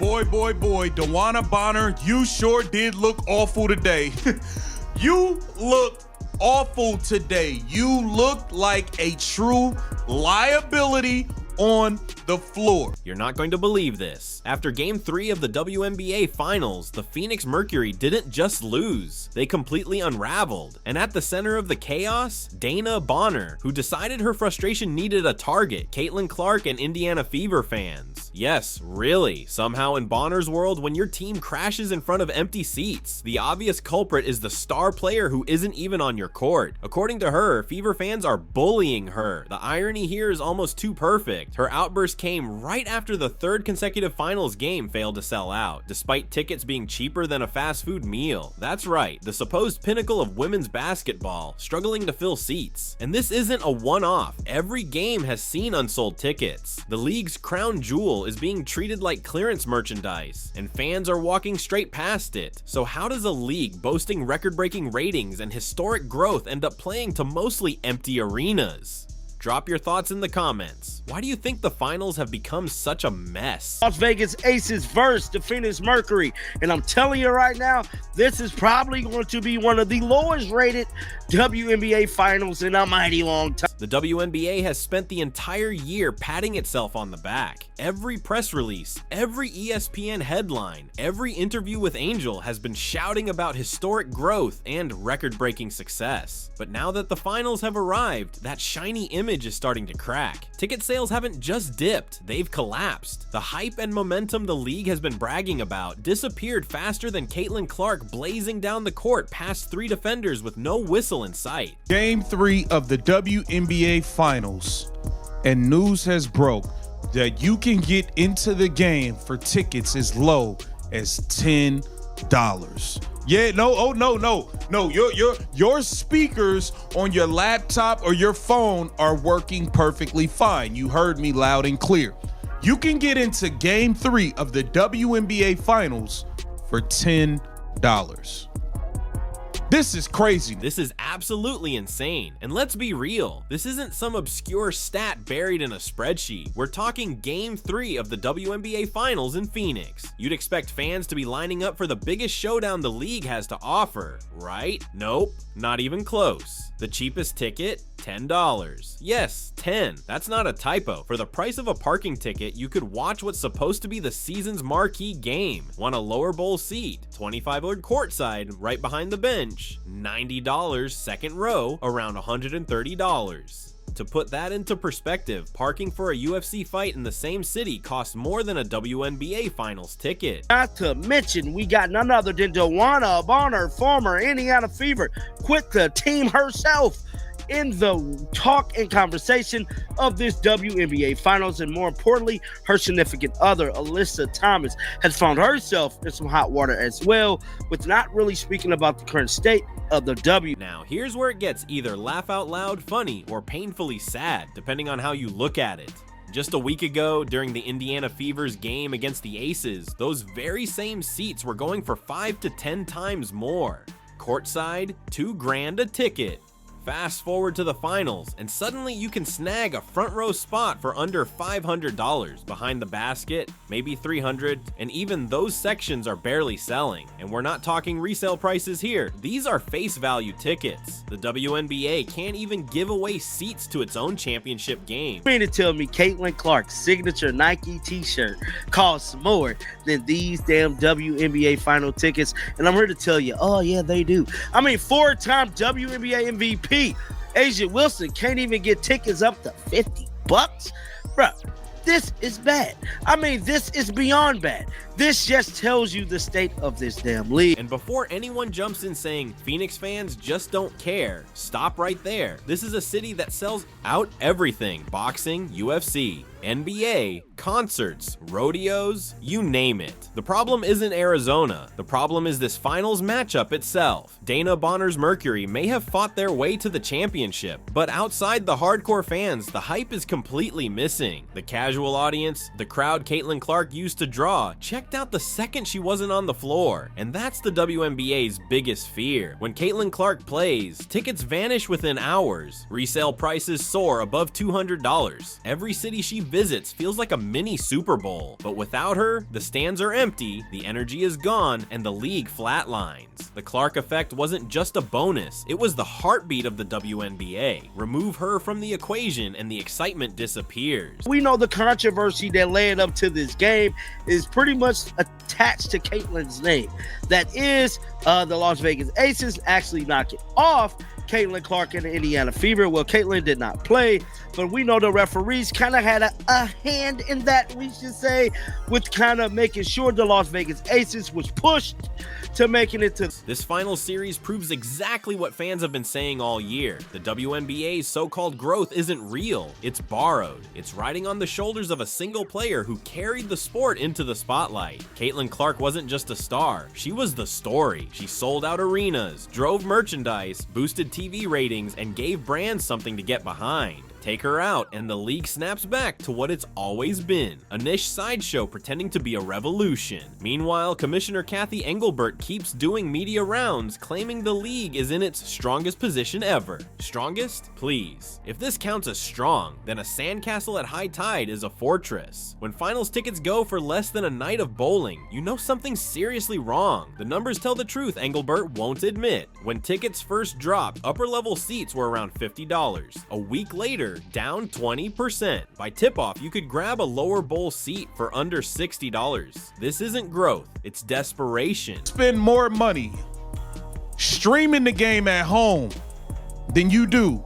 Boy, DeWanna Bonner, you sure did look awful today. You look awful today. You looked like a true liability on the floor. You're not going to believe this. After Game 3 of the WNBA Finals, the Phoenix Mercury didn't just lose, they completely unraveled. And at the center of the chaos, Dana Bonner, who decided her frustration needed a target, Caitlin Clark and Indiana Fever fans. Yes, really. Somehow in Bonner's world, when your team crashes in front of empty seats, the obvious culprit is the star player who isn't even on your court. According to her, Fever fans are bullying her. The irony here is almost too perfect. Her outburst came right after the third consecutive finals game failed to sell out, despite tickets being cheaper than a fast food meal. That's right, the supposed pinnacle of women's basketball, struggling to fill seats. And this isn't a one-off. Every game has seen unsold tickets. The league's crown jewel is being treated like clearance merchandise, and fans are walking straight past it. So how does a league boasting record-breaking ratings and historic growth end up playing to mostly empty arenas? Drop your thoughts in the comments. Why do you think the finals have become such a mess? Las Vegas Aces versus the Phoenix Mercury. And I'm telling you right now, this is probably going to be one of the lowest rated WNBA finals in a mighty long time. The WNBA has spent the entire year patting itself on the back. Every press release, every ESPN headline, every interview with Angel has been shouting about historic growth and record-breaking success. But now that the finals have arrived, that shiny image is starting to crack. Ticket sales haven't just dipped, they've collapsed. The hype and momentum the league has been bragging about disappeared faster than Caitlin Clark blazing down the court past 3 defenders with no whistle in sight. Game 3 of the WNBA Finals, and news has broke that you can get into the game for tickets as low as $10. Yeah, no, oh no, your speakers on your laptop or your phone are working perfectly fine. You heard me loud and clear. You can get into Game 3 of the WNBA Finals for $10. This is crazy. This is absolutely insane. And let's be real, this isn't some obscure stat buried in a spreadsheet. We're talking Game 3 of the WNBA Finals in Phoenix. You'd expect fans to be lining up for the biggest showdown the league has to offer, right? Nope, not even close. The cheapest ticket, $10. Yes, 10. That's not a typo. For the price of a parking ticket, you could watch what's supposed to be the season's marquee game. Want a lower bowl seat, $25 courtside, right behind the bench, $90 second row, around $130. To put that into perspective, parking for a UFC fight in the same city costs more than a WNBA Finals ticket. Not to mention, we got none other than DeWanna Bonner, former Indiana Fever, quit the team herself in the talk and conversation of this WNBA Finals, and more importantly, her significant other, Alyssa Thomas, has found herself in some hot water as well, with not really speaking about the current state of the W. Now, here's where it gets either laugh out loud funny or painfully sad, depending on how you look at it. Just a week ago, during the Indiana Fever's game against the Aces, those very same seats were going for 5 to 10 times more. Courtside, $2,000 a ticket. Fast forward to the finals, and suddenly you can snag a front row spot for under $500. Behind the basket, maybe $300, and even those sections are barely selling. And we're not talking resale prices here. These are face value tickets. The WNBA can't even give away seats to its own championship game. You mean to tell me Caitlin Clark's signature Nike t-shirt costs more than these damn WNBA final tickets? And I'm here to tell you, oh yeah, they do. I mean, 4-time WNBA MVP Asia Wilson can't even get tickets up to $50. Bruh, this is bad. I mean, this is beyond bad. This just tells you the state of this damn league. And before anyone jumps in saying Phoenix fans just don't care, stop right there. This is a city that sells out everything: boxing, UFC, NBA, concerts, rodeos, you name it. The problem isn't Arizona. The problem is this finals matchup itself. Dana Bonner's Mercury may have fought their way to the championship, but outside the hardcore fans, the hype is completely missing. The casual audience, the crowd Caitlin Clark used to draw, checked out the second she wasn't on the floor. And that's the WNBA's biggest fear. When Caitlin Clark plays, tickets vanish within hours. Resale prices soar above $200. Every city she visits feels like a mini Super Bowl. But without her, the stands are empty, the energy is gone, and the league flatlines. The Clark effect wasn't just a bonus, it was the heartbeat of the WNBA. Remove her from the equation and the excitement disappears. We know the controversy that led up to this game is pretty much attached to Caitlyn's name. That is the Las Vegas Aces actually knocking off Caitlin Clark and the Indiana Fever. Well, Caitlin did not play, but we know the referees kind of had a hand in that, we should say, with kind of making sure the Las Vegas Aces was pushed to making it to. This final series proves exactly what fans have been saying all year. The WNBA's so-called growth isn't real, it's borrowed. It's riding on the shoulders of a single player who carried the sport into the spotlight. Caitlin Clark wasn't just a star, she was the story. She sold out arenas, drove merchandise, boosted TV ratings, and gave brands something to get behind. Take her out, and the league snaps back to what it's always been, a niche sideshow pretending to be a revolution. Meanwhile, Commissioner Kathy Engelbert keeps doing media rounds, claiming the league is in its strongest position ever. Strongest? Please. If this counts as strong, then a sandcastle at high tide is a fortress. When finals tickets go for less than a night of bowling, you know something's seriously wrong. The numbers tell the truth, Engelbert won't admit. When tickets first dropped, upper-level seats were around $50. A week later, down 20%. By tip-off, you could grab a lower bowl seat for under $60. This isn't growth, it's desperation. Spend more money streaming the game at home than you do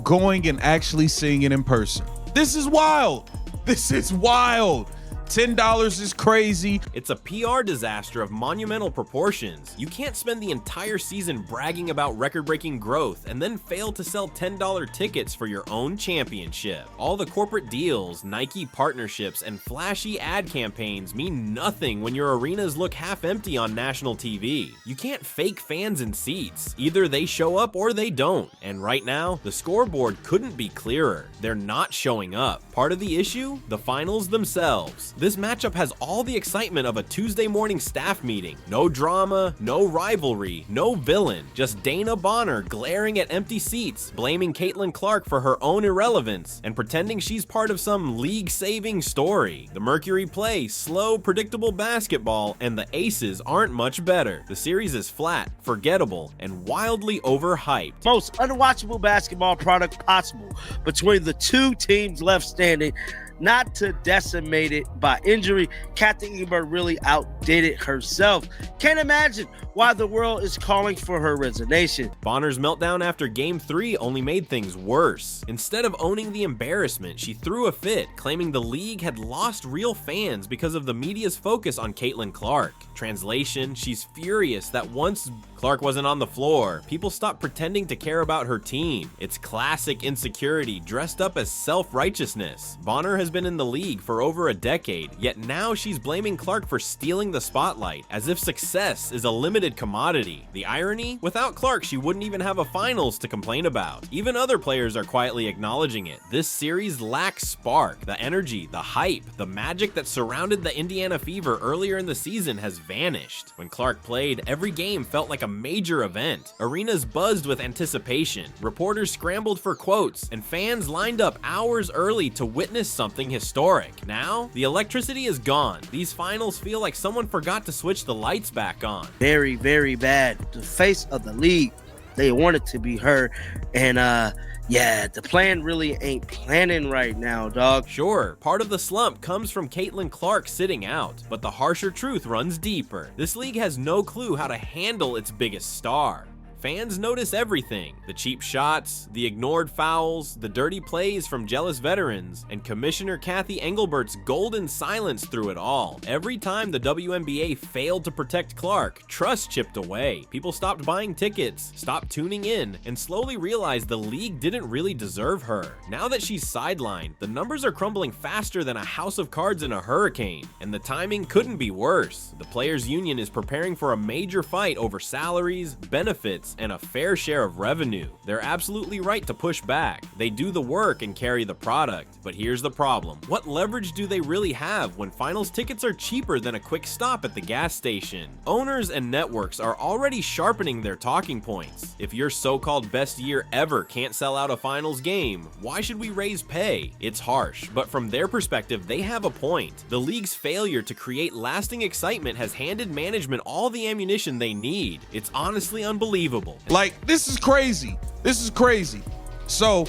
going and actually seeing it in person. This is wild. This is wild. $10 is crazy. It's a PR disaster of monumental proportions. You can't spend the entire season bragging about record-breaking growth and then fail to sell $10 tickets for your own championship. All the corporate deals, Nike partnerships, and flashy ad campaigns mean nothing when your arenas look half empty on national TV. You can't fake fans in seats. Either they show up or they don't. And right now, the scoreboard couldn't be clearer. They're not showing up. Part of the issue? The finals themselves. This matchup has all the excitement of a Tuesday morning staff meeting. No drama, no rivalry, no villain. Just Dana Bonner glaring at empty seats, blaming Caitlin Clark for her own irrelevance, and pretending she's part of some league-saving story. The Mercury play slow, predictable basketball, and the Aces aren't much better. The series is flat, forgettable, and wildly overhyped. Most unwatchable basketball product possible between the two teams left standing. Not to decimate it by injury, Kathy Engelbert really outdid it herself. Can't imagine why the world is calling for her resignation. Bonner's meltdown after Game 3 only made things worse. Instead of owning the embarrassment, she threw a fit, claiming the league had lost real fans because of the media's focus on Caitlin Clark. Translation, she's furious that once Clark wasn't on the floor, people stopped pretending to care about her team. It's classic insecurity dressed up as self-righteousness. Bonner has been in the league for over a decade, yet now she's blaming Clark for stealing the spotlight, as if success is a limited commodity. The irony? Without Clark, she wouldn't even have a finals to complain about. Even other players are quietly acknowledging it. This series lacks spark. The energy, the hype, the magic that surrounded the Indiana Fever earlier in the season has vanished. When Clark played, every game felt like a major event. Arenas buzzed with anticipation. Reporters scrambled for quotes, and fans lined up hours early to witness something historic. Now, the electricity is gone. These finals feel like someone forgot to switch the lights back on. Very, very bad. The face of the league, they want it to be her. And yeah, the plan really ain't planning right now, dog. Sure, part of the slump comes from Caitlin Clark sitting out, but the harsher truth runs deeper. This league has no clue how to handle its biggest star. Fans notice everything: the cheap shots, the ignored fouls, the dirty plays from jealous veterans, and Commissioner Kathy Engelbert's golden silence through it all. Every time the WNBA failed to protect Clark, trust chipped away. People stopped buying tickets, stopped tuning in, and slowly realized the league didn't really deserve her. Now that she's sidelined, the numbers are crumbling faster than a house of cards in a hurricane, and the timing couldn't be worse. The players' union is preparing for a major fight over salaries, benefits, audience and a fair share of revenue. They're absolutely right to push back. They do the work and carry the product. But here's the problem. What leverage do they really have when finals tickets are cheaper than a quick stop at the gas station? Owners and networks are already sharpening their talking points. If your so-called best year ever can't sell out a finals game, why should we raise pay? It's harsh, but from their perspective, they have a point. The league's failure to create lasting excitement has handed management all the ammunition they need. It's honestly unbelievable. Like, this is crazy. This is crazy. So,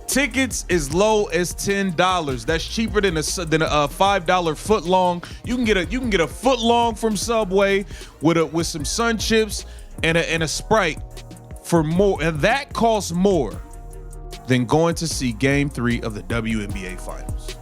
tickets as low as $10. That's cheaper than a $5 foot long. You can get a foot long from Subway with some Sun Chips and a Sprite for more, and that costs more than going to see Game 3 of the WNBA Finals.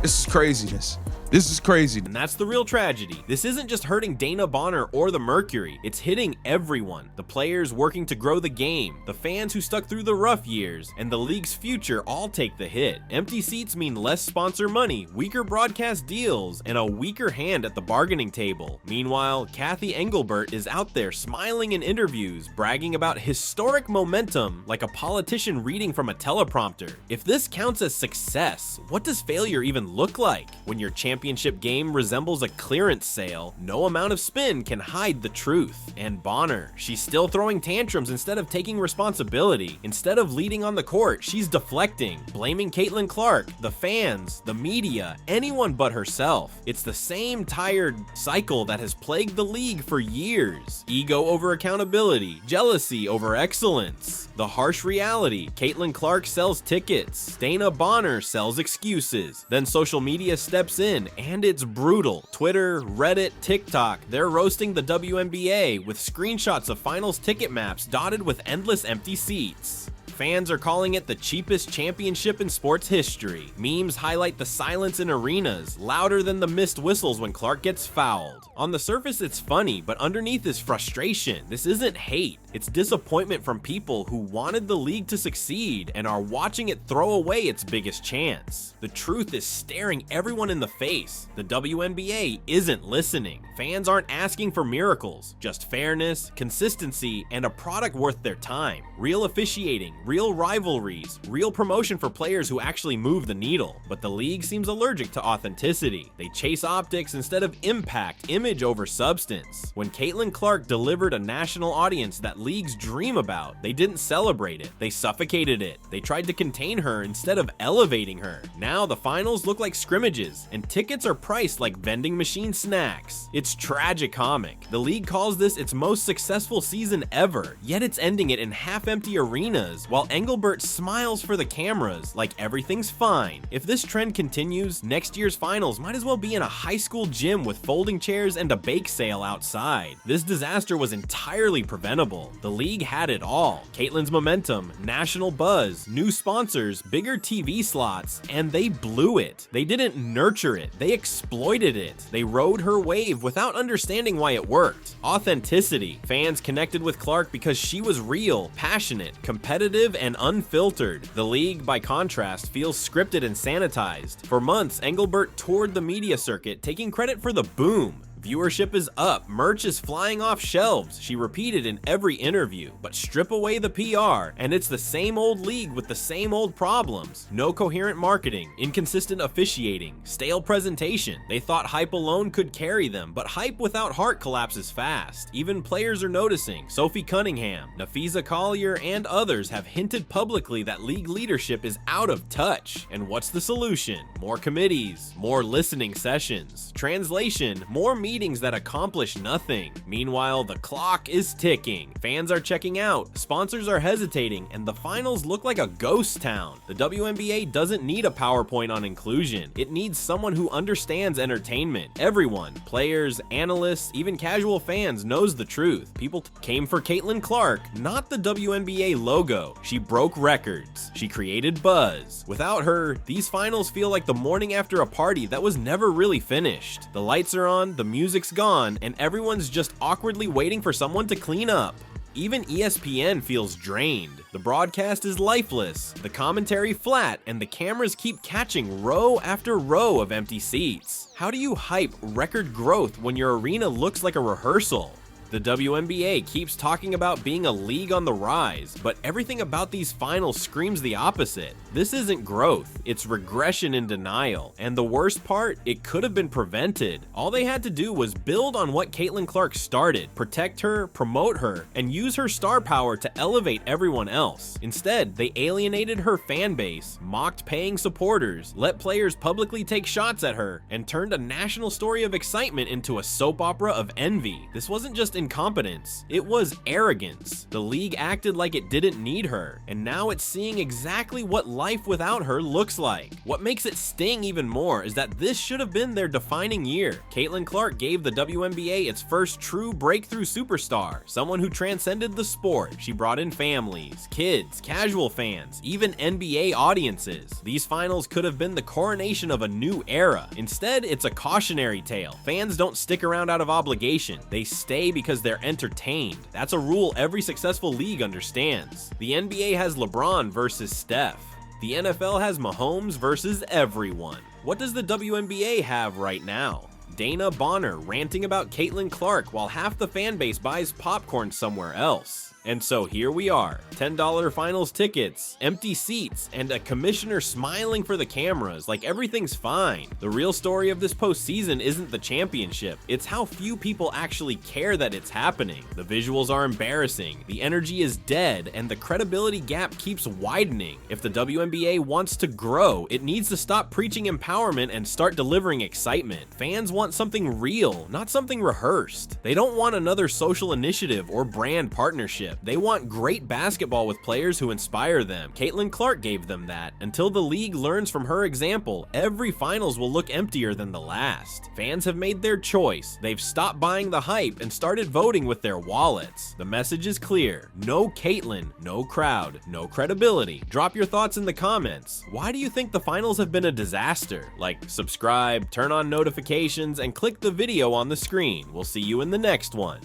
This is craziness. This is crazy. And that's the real tragedy. This isn't just hurting Dana Bonner or the Mercury, it's hitting everyone. The players working to grow the game, the fans who stuck through the rough years, and the league's future all take the hit. Empty seats mean less sponsor money, weaker broadcast deals, and a weaker hand at the bargaining table. Meanwhile, Kathy Engelbert is out there smiling in interviews, bragging about historic momentum like a politician reading from a teleprompter. If this counts as success, what does failure even look like? When your championship game resembles a clearance sale, no amount of spin can hide the truth. And Bonner, she's still throwing tantrums instead of taking responsibility. Instead of leading on the court, she's deflecting, blaming Caitlin Clark, the fans, the media, anyone but herself. It's the same tired cycle that has plagued the league for years. Ego over accountability, jealousy over excellence. The harsh reality, Caitlin Clark sells tickets, Dana Bonner sells excuses. Then social media steps in, and it's brutal. Twitter, Reddit, TikTok, they're roasting the WNBA with screenshots of finals ticket maps dotted with endless empty seats. Fans are calling it the cheapest championship in sports history. Memes highlight the silence in arenas, louder than the missed whistles when Clark gets fouled. On the surface, it's funny, but underneath is frustration. This isn't hate. It's disappointment from people who wanted the league to succeed and are watching it throw away its biggest chance. The truth is staring everyone in the face. The WNBA isn't listening. Fans aren't asking for miracles, just fairness, consistency, and a product worth their time. Real officiating, real rivalries, real promotion for players who actually move the needle. But the league seems allergic to authenticity. They chase optics instead of impact, image over substance. When Caitlin Clark delivered a national audience that leagues dream about, they didn't celebrate it. They suffocated it. They tried to contain her instead of elevating her. Now the finals look like scrimmages, and tickets are priced like vending machine snacks. It's tragicomic. The league calls this its most successful season ever, yet it's ending it in half-empty arenas, while Engelbert smiles for the cameras like everything's fine. If this trend continues, next year's finals might as well be in a high school gym with folding chairs and a bake sale outside. This disaster was entirely preventable. The league had it all. Caitlin's momentum, national buzz, new sponsors, bigger TV slots, and they blew it. They didn't nurture it. They exploited it. They rode her wave without understanding why it worked. Authenticity. Fans connected with Clark because she was real, passionate, competitive, and unfiltered. The league, by contrast, feels scripted and sanitized. For months, Engelbert toured the media circuit, taking credit for the boom. Viewership is up, merch is flying off shelves, she repeated in every interview. But strip away the PR, and it's the same old league with the same old problems. No coherent marketing, inconsistent officiating, stale presentation. They thought hype alone could carry them, but hype without heart collapses fast. Even players are noticing. Sophie Cunningham, Nafisa Collier, and others have hinted publicly that league leadership is out of touch. And what's the solution? More committees, more listening sessions. Translation, more meetings that accomplish nothing. Meanwhile, the clock is ticking. Fans are checking out, sponsors are hesitating, and the finals look like a ghost town. The WNBA doesn't need a PowerPoint on inclusion. It needs someone who understands entertainment. Everyone, players, analysts, even casual fans, knows the truth. People came for Caitlin Clark, not the WNBA logo. She broke records. She created buzz. Without her, these finals feel like the morning after a party that was never really finished. The lights are on, the music's gone, and everyone's just awkwardly waiting for someone to clean up. Even ESPN feels drained. The broadcast is lifeless, the commentary flat, and the cameras keep catching row after row of empty seats. How do you hype record growth when your arena looks like a rehearsal? The WNBA keeps talking about being a league on the rise, but everything about these finals screams the opposite. This isn't growth, it's regression and denial. And the worst part, it could have been prevented. All they had to do was build on what Caitlin Clark started, protect her, promote her, and use her star power to elevate everyone else. Instead, they alienated her fan base, mocked paying supporters, let players publicly take shots at her, and turned a national story of excitement into a soap opera of envy. This wasn't just incompetence, it was arrogance. The league acted like it didn't need her, and now it's seeing exactly what life without her looks like. What makes it sting even more is that this should have been their defining year. Caitlin Clark gave the WNBA its first true breakthrough superstar, someone who transcended the sport. She brought in families, kids, casual fans, even NBA audiences. These finals could have been the coronation of a new era. Instead, it's a cautionary tale. Fans don't stick around out of obligation. They stay because they're entertained. That's a rule every successful league understands. The NBA has LeBron versus Steph. The NFL has Mahomes versus everyone. What does the WNBA have right now? Dana Bonner ranting about Caitlin Clark while half the fan base buys popcorn somewhere else. And so here we are, $10 finals tickets, empty seats, and a commissioner smiling for the cameras like everything's fine. The real story of this postseason isn't the championship, it's how few people actually care that it's happening. The visuals are embarrassing, the energy is dead, and the credibility gap keeps widening. If the WNBA wants to grow, it needs to stop preaching empowerment and start delivering excitement. Fans want something real, not something rehearsed. They don't want another social initiative or brand partnership. They want great basketball with players who inspire them. Caitlin Clark gave them that. Until the league learns from her example, every finals will look emptier than the last. Fans have made their choice. They've stopped buying the hype and started voting with their wallets. The message is clear. No Caitlin, no crowd, no credibility. Drop your thoughts in the comments. Why do you think the finals have been a disaster? Like, subscribe, turn on notifications, and click the video on the screen. We'll see you in the next one.